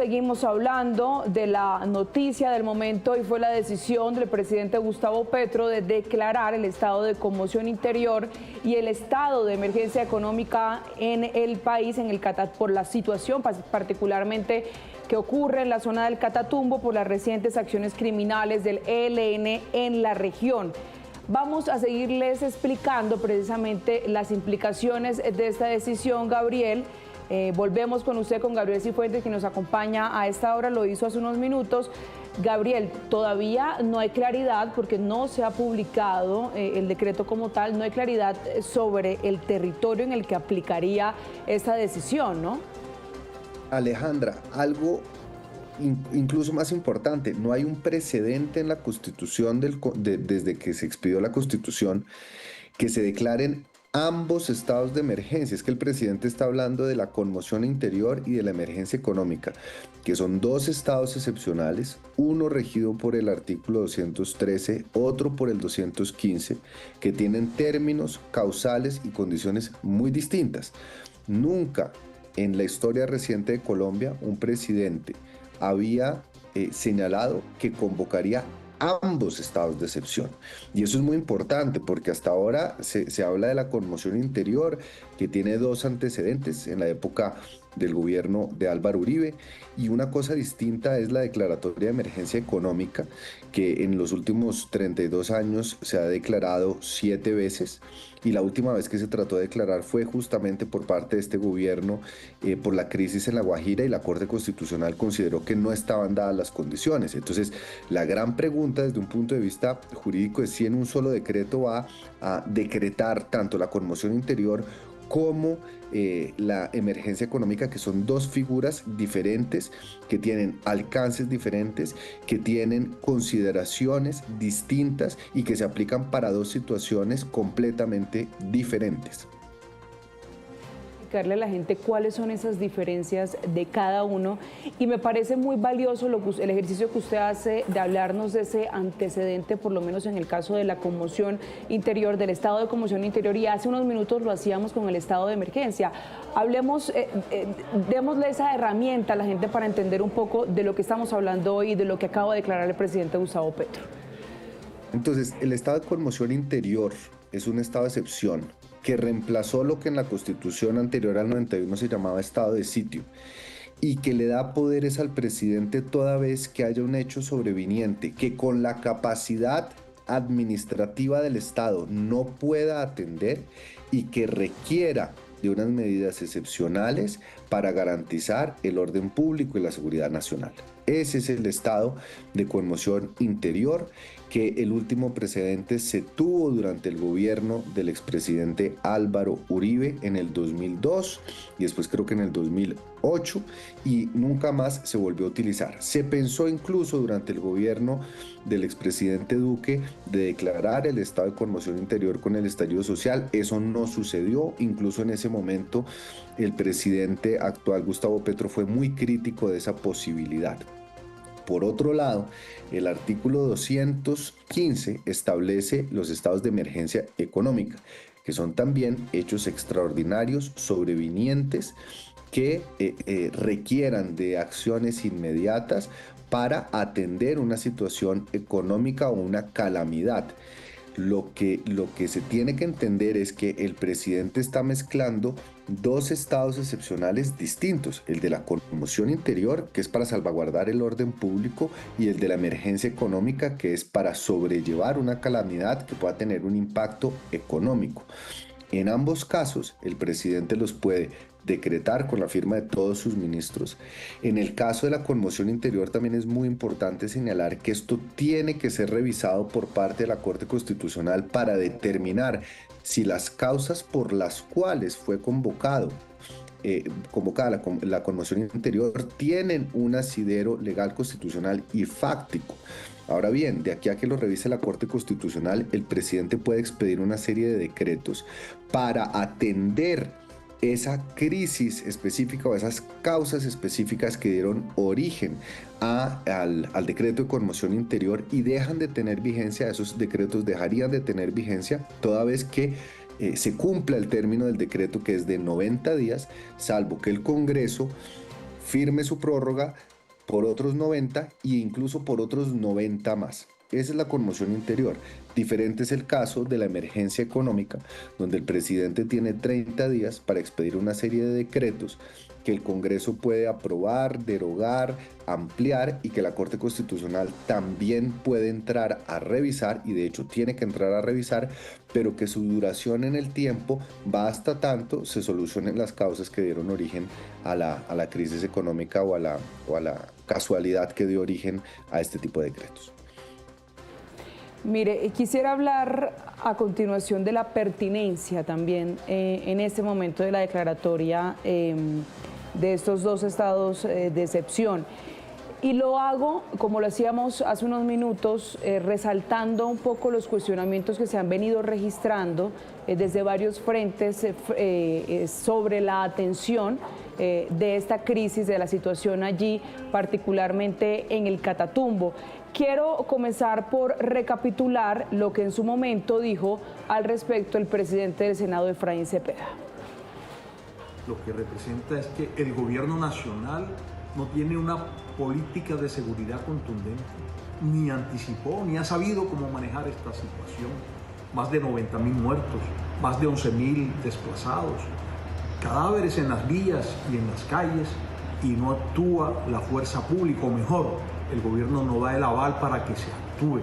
Seguimos hablando de la noticia del momento y fue la decisión del presidente Gustavo Petro de declarar el estado de conmoción interior y el estado de emergencia económica en el país, en el por la situación particularmente que ocurre en la zona del Catatumbo por las recientes acciones criminales del ELN en la región. Vamos a seguirles explicando precisamente las implicaciones de esta decisión, Gabriel. Volvemos con usted, con Gabriel Cifuentes, que nos acompaña a esta hora, lo hizo hace unos minutos. Gabriel, todavía no hay claridad porque no se ha publicado el decreto como tal, no hay claridad sobre el territorio en el que aplicaría esta decisión, ¿no? Alejandra, algo incluso más importante, no hay un precedente en la Constitución desde que se expidió la Constitución que se declaren ambos estados de emergencia. Es que el presidente está hablando de la conmoción interior y de la emergencia económica, que son dos estados excepcionales, uno regido por el artículo 213, otro por el 215, que tienen términos, causales y condiciones muy distintas. Nunca en la historia reciente de Colombia un presidente había señalado que convocaría ambos estados de excepción. Y eso es muy importante porque hasta ahora se habla de la conmoción interior, que tiene dos antecedentes en la época del gobierno de Álvaro Uribe, y una cosa distinta es la declaratoria de emergencia económica, que en los últimos 32 años se ha declarado 7 veces, y la última vez que se trató de declarar fue justamente por parte de este gobierno por la crisis en La Guajira, y la Corte Constitucional consideró que no estaban dadas las condiciones. Entonces, la gran pregunta desde un punto de vista jurídico es si en un solo decreto va a decretar tanto la conmoción interior como la emergencia económica, que son dos figuras diferentes, que tienen alcances diferentes, que tienen consideraciones distintas y que se aplican para dos situaciones completamente diferentes. Explicarle a la gente cuáles son esas diferencias de cada uno, y me parece muy valioso el ejercicio que usted hace de hablarnos de ese antecedente, por lo menos en el caso de la conmoción interior, del estado de conmoción interior, y hace unos minutos lo hacíamos con el estado de emergencia. Hablemos, démosle esa herramienta a la gente para entender un poco de lo que estamos hablando hoy y de lo que acaba de declarar el presidente Gustavo Petro. Entonces, el estado de conmoción interior es un estado de excepción que reemplazó lo que en la Constitución anterior al 91 se llamaba estado de sitio, y que le da poderes al presidente toda vez que haya un hecho sobreviniente que con la capacidad administrativa del Estado no pueda atender y que requiera de unas medidas excepcionales para garantizar el orden público y la seguridad nacional. Ese es el estado de conmoción interior, que el último precedente se tuvo durante el gobierno del expresidente Álvaro Uribe en el 2002 y después creo que en el 2008, y nunca más se volvió a utilizar. Se pensó incluso durante el gobierno del expresidente Duque de declarar el estado de conmoción interior con el estallido social. Eso no sucedió. Incluso en ese momento el presidente actual Gustavo Petro fue muy crítico de esa posibilidad. Por otro lado, el artículo 215 establece los estados de emergencia económica, que son también hechos extraordinarios sobrevinientes que requieran de acciones inmediatas para atender una situación económica o una calamidad. Lo que se tiene que entender es que el presidente está mezclando dos estados excepcionales distintos: el de la conmoción interior, que es para salvaguardar el orden público, y el de la emergencia económica, que es para sobrellevar una calamidad que pueda tener un impacto económico. En ambos casos, el presidente los puede decretar con la firma de todos sus ministros. En el caso de la conmoción interior también es muy importante señalar que esto tiene que ser revisado por parte de la Corte Constitucional para determinar si las causas por las cuales fue convocada la conmoción interior tienen un asidero legal, constitucional y fáctico. Ahora bien, de aquí a que lo revise la Corte Constitucional, el presidente puede expedir una serie de decretos para atender esa crisis específica o esas causas específicas que dieron origen al decreto de conmoción interior, y dejan de tener vigencia. Esos decretos dejarían de tener vigencia toda vez que se cumpla el término del decreto, que es de 90 días, salvo que el Congreso firme su prórroga por otros 90 e incluso por otros 90 más. Esa es la conmoción interior. Diferente es el caso de la emergencia económica, donde el presidente tiene 30 días para expedir una serie de decretos que el Congreso puede aprobar, derogar, ampliar y que la Corte Constitucional también puede entrar a revisar, y de hecho tiene que entrar a revisar, pero que su duración en el tiempo va hasta tanto se solucionen las causas que dieron origen a la crisis económica o a la casualidad que dio origen a este tipo de decretos. Mire, quisiera hablar a continuación de la pertinencia también en este momento de la declaratoria de estos dos estados de excepción. Y lo hago, como lo hacíamos hace unos minutos, resaltando un poco los cuestionamientos que se han venido registrando desde varios frentes sobre la atención de esta crisis, de la situación allí, particularmente en el Catatumbo. Quiero comenzar por recapitular lo que en su momento dijo al respecto el presidente del Senado, Efraín Cepeda. Lo que representa es que el gobierno nacional no tiene una política de seguridad contundente, ni anticipó, ni ha sabido cómo manejar esta situación. Más de 90.000 muertos, más de 11.000 desplazados, cadáveres en las vías y en las calles, y no actúa la fuerza pública, o mejor, el gobierno no da el aval para que se actúe.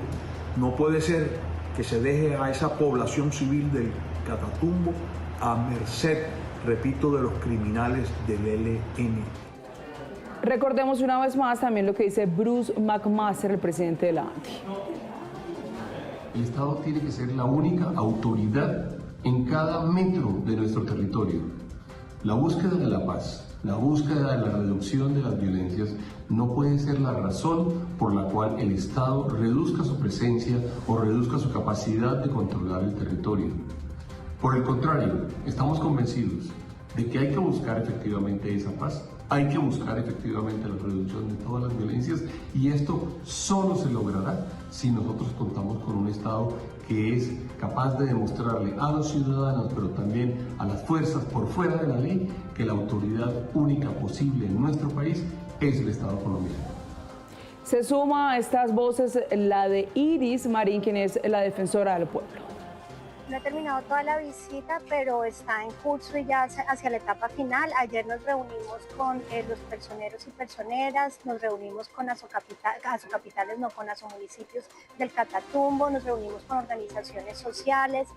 No puede ser que se deje a esa población civil del Catatumbo a merced, repito, de los criminales del ELN. Recordemos una vez más también lo que dice Bruce McMaster, el presidente de la ANTI. El Estado tiene que ser la única autoridad en cada metro de nuestro territorio. La búsqueda de la paz, la búsqueda de la reducción de las violencias no puede ser la razón por la cual el Estado reduzca su presencia o reduzca su capacidad de controlar el territorio. Por el contrario, estamos convencidos de que hay que buscar efectivamente esa paz, hay que buscar efectivamente la reducción de todas las violencias, y esto solo se logrará si nosotros contamos con un Estado que es capaz de demostrarle a los ciudadanos, pero también a las fuerzas por fuera de la ley, que la autoridad única posible en nuestro país es el Estado colombiano. Se suma a estas voces la de Iris Marín, quien es la defensora del pueblo. No he terminado toda la visita, pero está en curso y ya hacia la etapa final. Ayer nos reunimos con los personeros y personeras, nos reunimos con asocapitales, no, con asomunicipios del Catatumbo, nos reunimos con organizaciones sociales,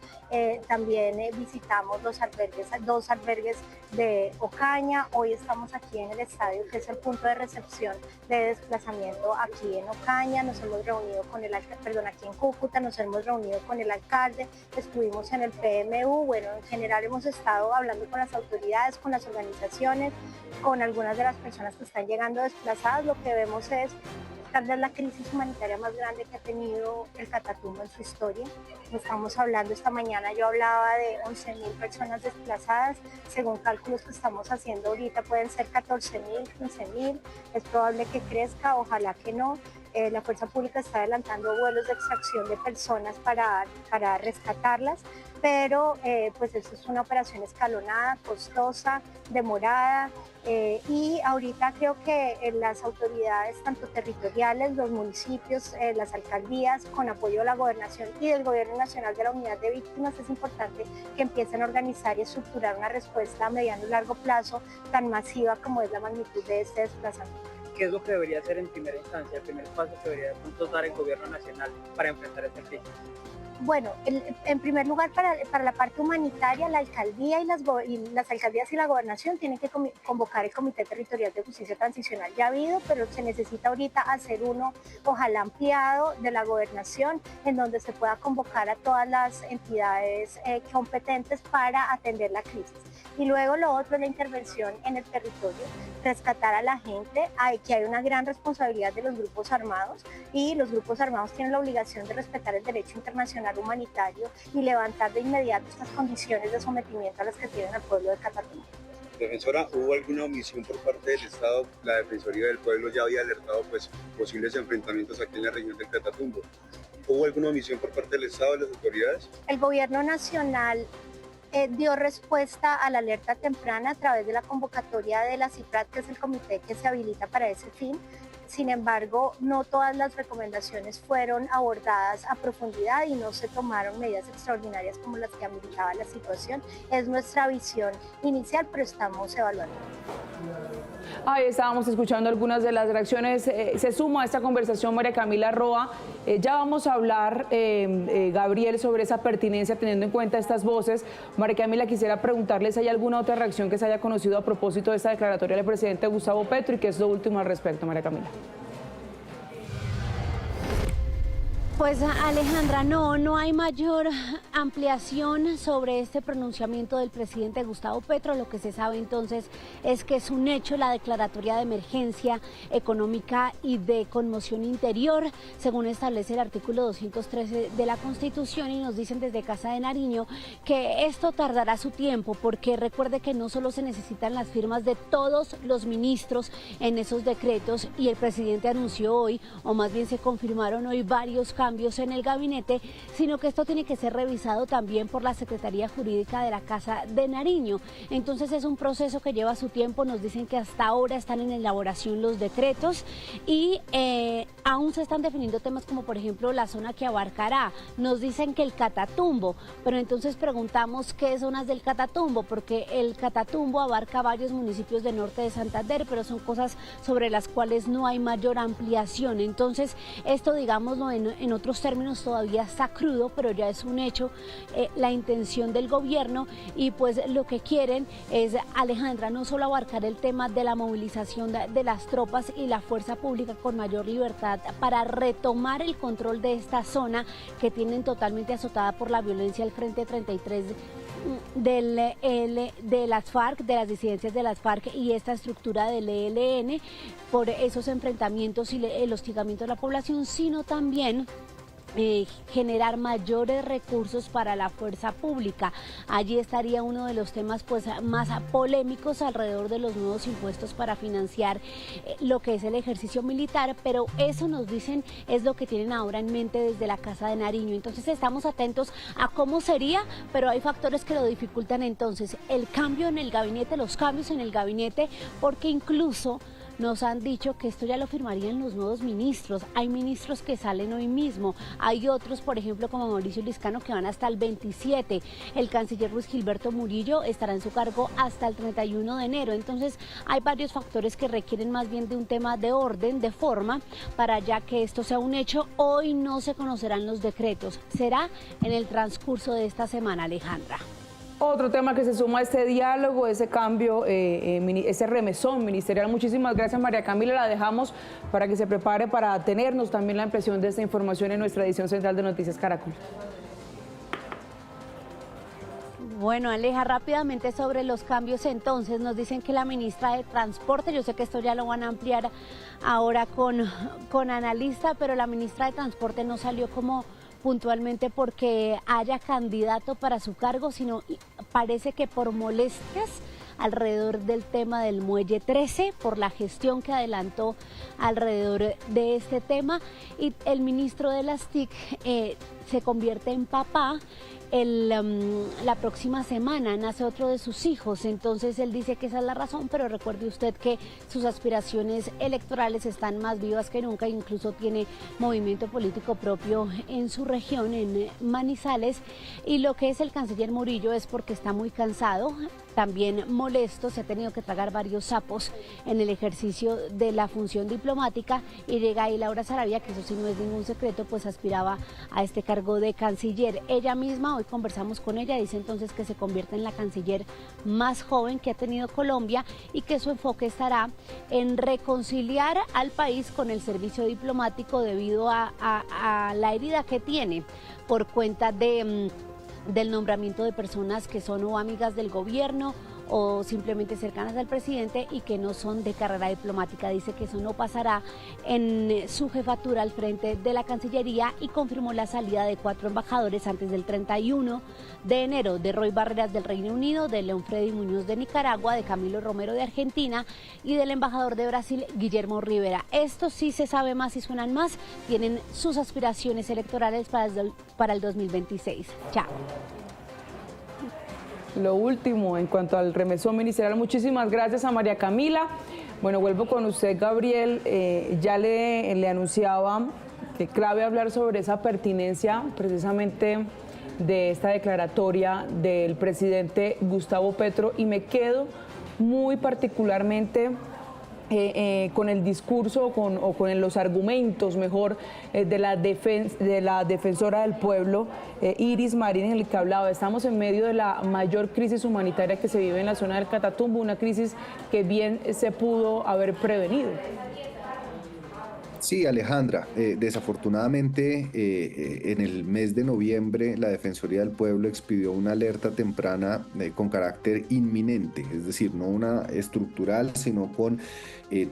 también visitamos dos albergues de Ocaña. Hoy estamos aquí en el estadio, que es el punto de recepción de desplazamiento aquí en Ocaña. Nos hemos reunido con aquí en Cúcuta, nos hemos reunido con el alcalde, estuvimos en el PMU. Bueno, en general hemos estado hablando con las autoridades, con las organizaciones, con algunas de las personas que están llegando desplazadas. Lo que vemos es tal vez la crisis humanitaria más grande que ha tenido el Catatumbo en su historia. Estamos hablando, esta mañana yo hablaba de 11.000 personas desplazadas. Según cálculos que estamos haciendo ahorita pueden ser 14.000, 15.000. Es probable que crezca, ojalá que no. La fuerza pública está adelantando vuelos de extracción de personas para rescatarlas, pero pues eso es una operación escalonada, costosa, demorada, y ahorita creo que las autoridades tanto territoriales, los municipios, las alcaldías, con apoyo de la gobernación y del Gobierno Nacional de la Unidad de Víctimas, es importante que empiecen a organizar y estructurar una respuesta a mediano y largo plazo tan masiva como es la magnitud de este desplazamiento. ¿Qué es lo que debería hacer en primera instancia, el primer paso que debería dar el gobierno nacional para enfrentar esta crisis? Bueno, en primer lugar, para la parte humanitaria, la alcaldía y las alcaldías y la gobernación tienen que convocar el Comité Territorial de Justicia Transicional. Ya ha habido, pero se necesita ahorita hacer uno, ojalá ampliado, de la gobernación, en donde se pueda convocar a todas las entidades competentes para atender la crisis. Y luego lo otro es la intervención en el territorio, rescatar a la gente. Que hay una gran responsabilidad de los grupos armados, y los grupos armados tienen la obligación de respetar el derecho internacional humanitario y levantar de inmediato estas condiciones de sometimiento a las que tienen al pueblo de Catatumbo. Defensora, ¿hubo alguna omisión por parte del Estado? La Defensoría del Pueblo ya había alertado posibles enfrentamientos aquí en la región del Catatumbo. ¿Hubo alguna omisión por parte del Estado, de las autoridades? El gobierno nacional dio respuesta a la alerta temprana a través de la convocatoria de la CIPRAT, que es el comité que se habilita para ese fin. Sin embargo, no todas las recomendaciones fueron abordadas a profundidad y no se tomaron medidas extraordinarias como las que ameritaba la situación. Es nuestra visión inicial, pero estamos evaluando. Ahí estábamos escuchando algunas de las reacciones. Se suma a esta conversación María Camila Roa. Ya vamos a hablar, Gabriel, sobre esa pertinencia teniendo en cuenta estas voces. María Camila, quisiera preguntarles si hay alguna otra reacción que se haya conocido a propósito de esta declaratoria del presidente Gustavo Petro y qué es lo último al respecto, María Camila. Pues Alejandra, no hay mayor ampliación sobre este pronunciamiento del presidente Gustavo Petro. Lo que se sabe entonces es que es un hecho la declaratoria de emergencia económica y de conmoción interior, según establece el artículo 213 de la Constitución, y nos dicen desde Casa de Nariño que esto tardará su tiempo, porque recuerde que no solo se necesitan las firmas de todos los ministros en esos decretos, y el presidente anunció hoy, o más bien se confirmaron hoy varios cambios en el gabinete, sino que esto tiene que ser revisado también por la Secretaría Jurídica de la Casa de Nariño. Entonces es un proceso que lleva su tiempo. Nos dicen que hasta ahora están en elaboración los decretos y aún se están definiendo temas como por ejemplo la zona que abarcará. Nos dicen que el Catatumbo, pero entonces preguntamos qué zonas del Catatumbo, porque el Catatumbo abarca varios municipios del norte de Santander, pero son cosas sobre las cuales no hay mayor ampliación. Entonces esto, digámoslo en otros términos, todavía está crudo, pero ya es un hecho la intención del gobierno, y pues lo que quieren es, Alejandra, no solo abarcar el tema de la movilización de las tropas y la fuerza pública con mayor libertad para retomar el control de esta zona que tienen totalmente azotada por la violencia del Frente 33 de las FARC, de las disidencias de las FARC y esta estructura del ELN, por esos enfrentamientos y el hostigamiento de la población, sino también generar mayores recursos para la fuerza pública. Allí estaría uno de los temas pues más polémicos alrededor de los nuevos impuestos para financiar lo que es el ejercicio militar, pero eso, nos dicen, es lo que tienen ahora en mente desde la Casa de Nariño. Entonces estamos atentos a cómo sería, pero hay factores que lo dificultan entonces: el cambio en el gabinete, los cambios en el gabinete, porque incluso nos han dicho que esto ya lo firmarían los nuevos ministros. Hay ministros que salen hoy mismo, hay otros, por ejemplo, como Mauricio Liscano, que van hasta el 27. El canciller Luis Gilberto Murillo estará en su cargo hasta el 31 de enero. Entonces hay varios factores que requieren más bien de un tema de orden, de forma, para ya que esto sea un hecho. Hoy no se conocerán los decretos, será en el transcurso de esta semana, Alejandra. Otro tema que se suma a este diálogo, ese cambio, ese remesón ministerial. Muchísimas gracias, María Camila. La dejamos para que se prepare para tenernos también la impresión de esta información en nuestra edición central de Noticias Caracol. Bueno, Aleja, rápidamente sobre los cambios entonces, nos dicen que la ministra de Transporte, yo sé que esto ya lo van a ampliar ahora con analista, pero la ministra de Transporte no salió como puntualmente porque haya candidato para su cargo, sino parece que por molestias alrededor del tema del Muelle 13, por la gestión que adelantó alrededor de este tema, y el ministro de las TIC se convierte en papá. La próxima semana nace otro de sus hijos, entonces él dice que esa es la razón, pero recuerde usted que sus aspiraciones electorales están más vivas que nunca, incluso tiene movimiento político propio en su región, en Manizales, y lo que es el canciller Murillo es porque está muy cansado, también molesto, se ha tenido que tragar varios sapos en el ejercicio de la función diplomática, y llega ahí Laura Saravia, que eso sí no es ningún secreto, pues aspiraba a este cargo de canciller. Ella misma, hoy conversamos con ella, dice entonces que se convierte en la canciller más joven que ha tenido Colombia y que su enfoque estará en reconciliar al país con el servicio diplomático debido a la herida que tiene por cuenta del nombramiento de personas que son o amigas del gobierno o simplemente cercanas al presidente y que no son de carrera diplomática. Dice que eso no pasará en su jefatura al frente de la Cancillería, y confirmó la salida de 4 embajadores antes del 31 de enero, de Roy Barreras del Reino Unido, de León Freddy Muñoz de Nicaragua, de Camilo Romero de Argentina y del embajador de Brasil, Guillermo Rivera. Estos sí se sabe más y suenan más, tienen sus aspiraciones electorales para el 2026. Chao. lo último en cuanto al remesón ministerial. Muchísimas gracias a María Camila. Bueno, vuelvo con usted, Gabriel. Ya le anunciaba que clave hablar sobre esa pertinencia precisamente de esta declaratoria del presidente Gustavo Petro, y me quedo muy particularmente con el discurso o con los argumentos, mejor, de la defensora del pueblo, Iris Marín, en el que hablaba. Estamos en medio de la mayor crisis humanitaria que se vive en la zona del Catatumbo, una crisis que bien se pudo haber prevenido. Sí, Alejandra, desafortunadamente en el mes de noviembre la Defensoría del Pueblo expidió una alerta temprana con carácter inminente, es decir, no una estructural, sino con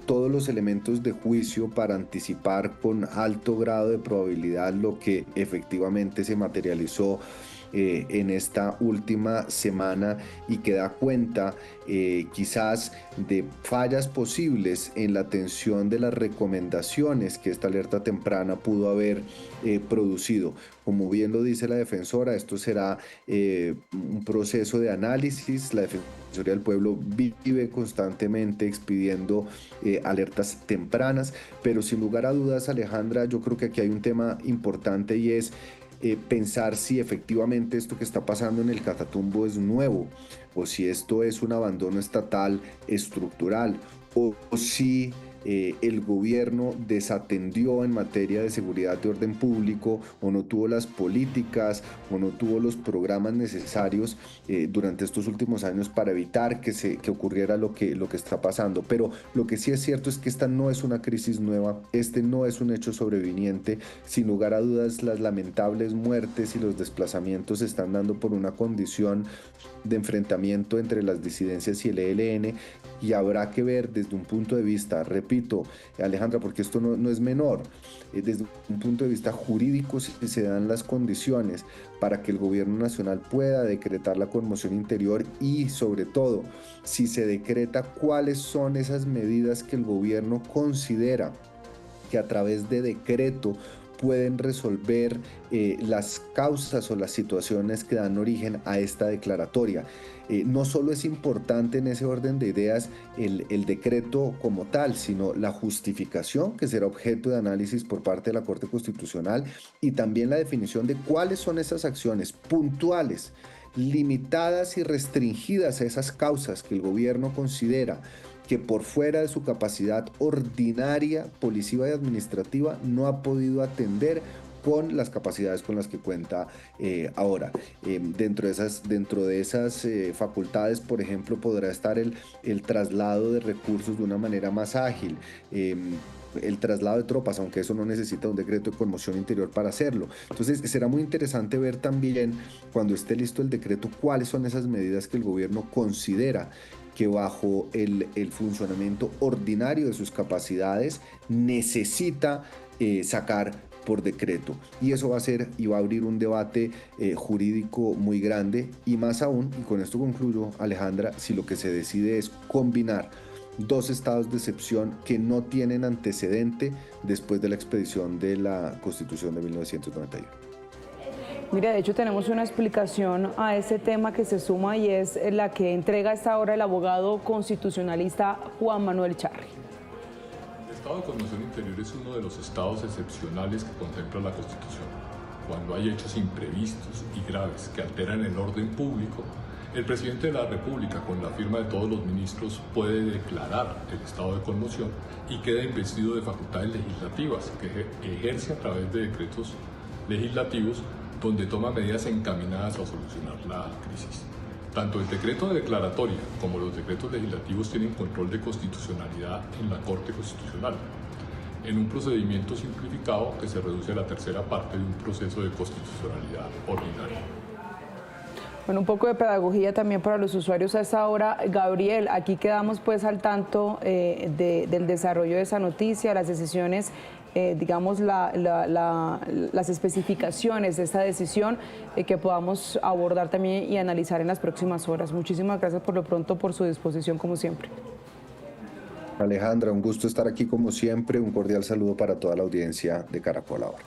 todos los elementos de juicio para anticipar con alto grado de probabilidad lo que efectivamente se materializó en esta última semana, y que da cuenta quizás de fallas posibles en la atención de las recomendaciones que esta alerta temprana pudo haber producido. Como bien lo dice la defensora, esto será un proceso de análisis. La Defensoría del Pueblo vive constantemente expidiendo alertas tempranas, pero sin lugar a dudas, Alejandra, yo creo que aquí hay un tema importante, y es pensar si efectivamente esto que está pasando en el Catatumbo es nuevo, o si esto es un abandono estatal estructural, o si el gobierno desatendió en materia de seguridad y orden público, o no tuvo las políticas o no tuvo los programas necesarios durante estos últimos años para evitar que ocurriera lo que está pasando. Pero lo que sí es cierto es que esta no es una crisis nueva, este no es un hecho sobreviniente. Sin lugar a dudas, las lamentables muertes y los desplazamientos se están dando por una condición de enfrentamiento entre las disidencias y el ELN, y habrá que ver desde un punto de vista, repito, Alejandra, porque esto no es menor, desde un punto de vista jurídico, si se dan las condiciones para que el gobierno nacional pueda decretar la conmoción interior, y sobre todo, si se decreta, cuáles son esas medidas que el gobierno considera que a través de decreto pueden resolver las causas o las situaciones que dan origen a esta declaratoria. No solo es importante en ese orden de ideas el decreto como tal, sino la justificación, que será objeto de análisis por parte de la Corte Constitucional, y también la definición de cuáles son esas acciones puntuales, limitadas y restringidas a esas causas que el gobierno considera que por fuera de su capacidad ordinaria, policiva y administrativa, no ha podido atender con las capacidades con las que cuenta ahora. Dentro de esas facultades, por ejemplo, podrá estar el traslado de recursos de una manera más ágil, el traslado de tropas, aunque eso no necesita un decreto de conmoción interior para hacerlo. Entonces será muy interesante ver también, cuando esté listo el decreto, cuáles son esas medidas que el gobierno considera que bajo el funcionamiento ordinario de sus capacidades necesita sacar por decreto. Y eso va a ser y va a abrir un debate jurídico muy grande, y más aún, y con esto concluyo, Alejandra, si lo que se decide es combinar dos estados de excepción que no tienen antecedente después de la expedición de la Constitución de 1991. Mira, de hecho tenemos una explicación a este tema que se suma, y es la que entrega a esta hora el abogado constitucionalista Juan Manuel Charri. El estado de conmoción interior es uno de los estados excepcionales que contempla la Constitución. Cuando hay hechos imprevistos y graves que alteran el orden público, el presidente de la República, con la firma de todos los ministros, puede declarar el estado de conmoción y queda investido de facultades legislativas que ejerce a través de decretos legislativos, donde toma medidas encaminadas a solucionar la crisis. Tanto el decreto de declaratoria como los decretos legislativos tienen control de constitucionalidad en la Corte Constitucional, en un procedimiento simplificado que se reduce a la tercera parte de un proceso de constitucionalidad ordinaria. Bueno, un poco de pedagogía también para los usuarios a esta hora. Gabriel, aquí quedamos pues al tanto del desarrollo de esa noticia, las decisiones, digamos, las especificaciones de esta decisión que podamos abordar también y analizar en las próximas horas. Muchísimas gracias por lo pronto por su disposición, como siempre. Alejandra, un gusto estar aquí como siempre. Un cordial saludo para toda la audiencia de Caracol Ahora.